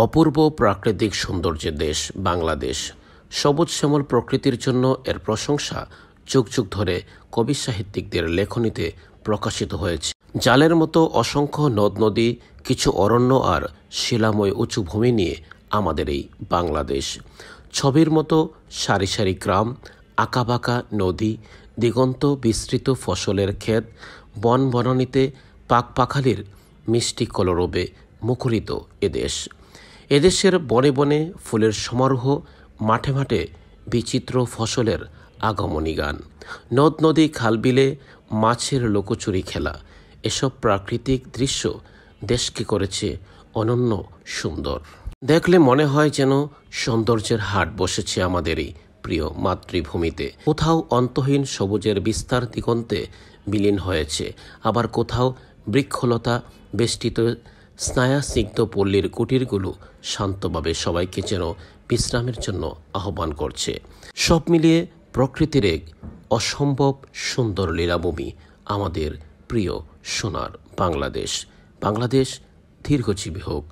অপূর্ব প্রাকৃতিক সৌন্দর্যের দেশ বাংলাদেশ। সবুজ শ্যামল প্রকৃতির জন্য এর প্রশংসা যুগ যুগ ধরে কবি সাহিত্যিকদের লেখনীতে প্রকাশিত হয়েছে। জালের মতো অসংখ্য নদ নদী, কিছু অরণ্য আর শিলাময় উঁচু ভূমি নিয়ে আমাদের এই বাংলাদেশ। ছবির মতো সারি সারি গ্রাম, আঁকাবাঁকা নদী, দিগন্ত বিস্তৃত ফসলের ক্ষেত, বন বনানীতে পাখপাখালির মিষ্টি কলরবে মুখরিত এদেশ। এদেশের বনে বনে ফুলের সমারোহ, মাঠে মাঠে বিচিত্র ফসলের আগমনী গান, নদ নদী খালবিলে মাছের লুকোচুরি খেলা, এসব প্রাকৃতিক দৃশ্য দেশকে করেছে অনন্য সুন্দর। দেখলে মনে হয় যেন সৌন্দর্যের হাট বসেছে আমাদের এই প্রিয় মাতৃভূমিতে। কোথাও অন্তহীন সবুজের বিস্তার দিগন্তে বিলীন হয়েছে, আবার কোথাও বৃক্ষলতা বেষ্টিত স্নায়াস্নিগ্ধ পল্লীর কুটিরগুলো শান্তভাবে সবাইকে যেন বিশ্রামের জন্য আহ্বান করছে। সব মিলিয়ে প্রকৃতির এক অসম্ভব সুন্দর লীলাভূমি আমাদের প্রিয় সোনার বাংলাদেশ। বাংলাদেশ দীর্ঘজীবী হোক।